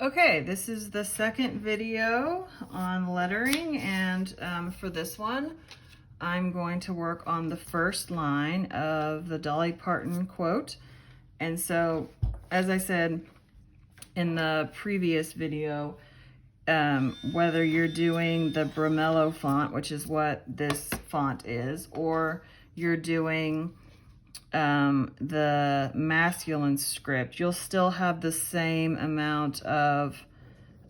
Okay, this is the second video on lettering, and for this one, I'm going to work on the first line of the Dolly Parton quote. And so, as I said in the previous video, whether you're doing the Bramello font, which is what this font is, or you're doing the masculine script, you'll still have the same amount of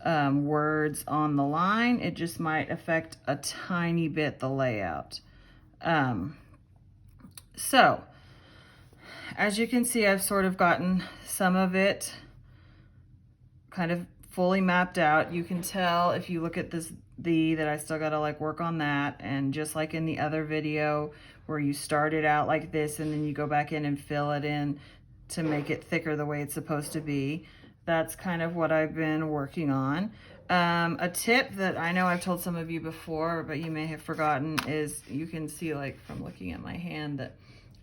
words on the line. It just might affect a tiny bit the layout. So as you can see, I've sort of gotten some of it kind of fully mapped out. You can tell if you look at this that I still gotta like work on that. And just like in the other video where you started out like this and then you go back in and fill it in to make it thicker the way it's supposed to be, that's kind of what I've been working on. A tip that I know I've told some of you before, but you may have forgotten, is you can see, like from looking at my hand, that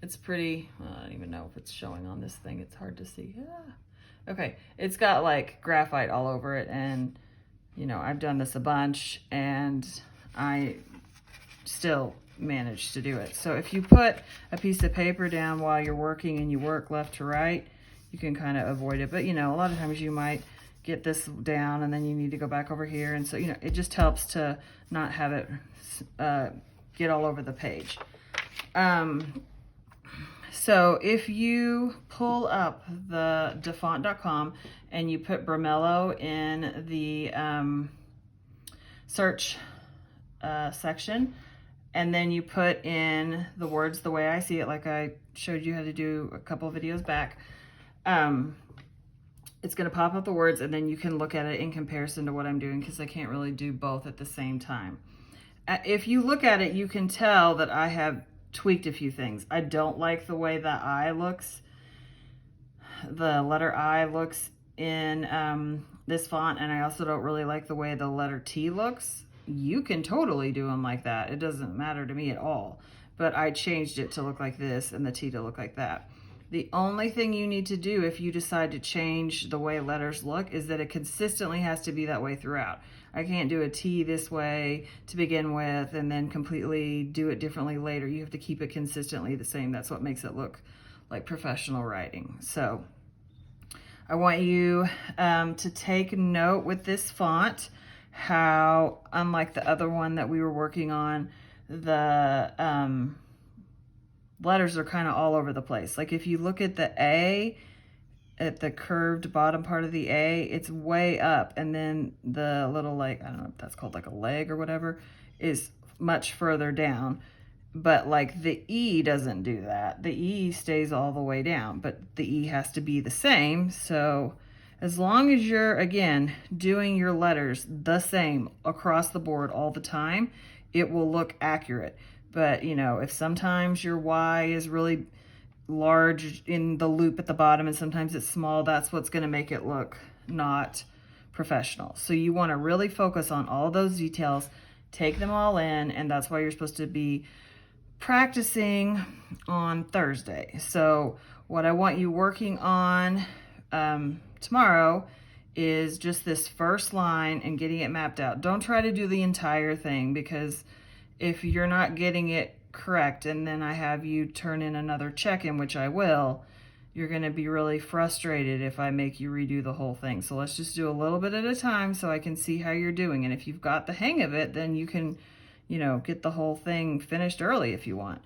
it's pretty, I don't even know if it's showing on this thing. It's hard to see. Okay, it's got like graphite all over it, and you know, I've done this a bunch and I still managed to do it. So if you put a piece of paper down while you're working and you work left to right, you can kind of avoid it. But you know, a lot of times you might get this down and then you need to go back over here. And so, you know, it just helps to not have it get all over the page. So if you pull up the dafont.com and you put Bramello in the search section, and then you put in the words the way I see it, like I showed you how to do a couple of videos back, it's going to pop up the words, and then you can look at it in comparison to what I'm doing, because I can't really do both at the same time. If you look at it, you can tell that I have tweaked a few things. I don't like the way the I looks, the letter I looks in this font, and I also don't really like the way the letter T looks. You can totally do them like that. It doesn't matter to me at all. But I changed it to look like this and the T to look like that. The only thing you need to do if you decide to change the way letters look is that it consistently has to be that way throughout. I can't do a T this way to begin with and then completely do it differently later. You have to keep it consistently the same. That's what makes it look like professional writing. So I want you to take note with this font how, unlike the other one that we were working on, the letters are kind of all over the place. Like if you look at the A, at the curved bottom part of the A, it's way up, and then the little, like, I don't know if that's called like a leg or whatever, is much further down. But like the E doesn't do that. The E stays all the way down, but the E has to be the same. So as long as you're, again, doing your letters the same across the board all the time, it will look accurate. But, you know, if sometimes your Y is really large in the loop at the bottom and sometimes it's small, that's what's going to make it look not professional. So you want to really focus on all those details, take them all in, and that's why you're supposed to be practicing on Thursday. So what I want you working on tomorrow is just this first line and getting it mapped out. Don't try to do the entire thing, because if you're not getting it correct and then I have you turn in another check-in, which I will, you're going to be really frustrated if I make you redo the whole thing. So let's just do a little bit at a time so I can see how you're doing. And if you've got the hang of it, then you can, you know, get the whole thing finished early if you want.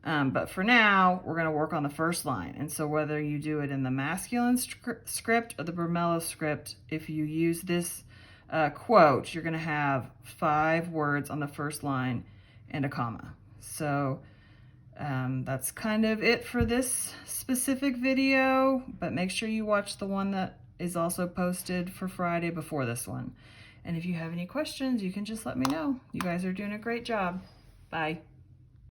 But for now, we're going to work on the first line. And so whether you do it in the masculine script or the Bramello script, if you use this quote, you're going to have 5 words on the first line and a comma. So that's kind of it for this specific video, but make sure you watch the one that is also posted for Friday before this one. And if you have any questions, you can just let me know. You guys are doing a great job. Bye.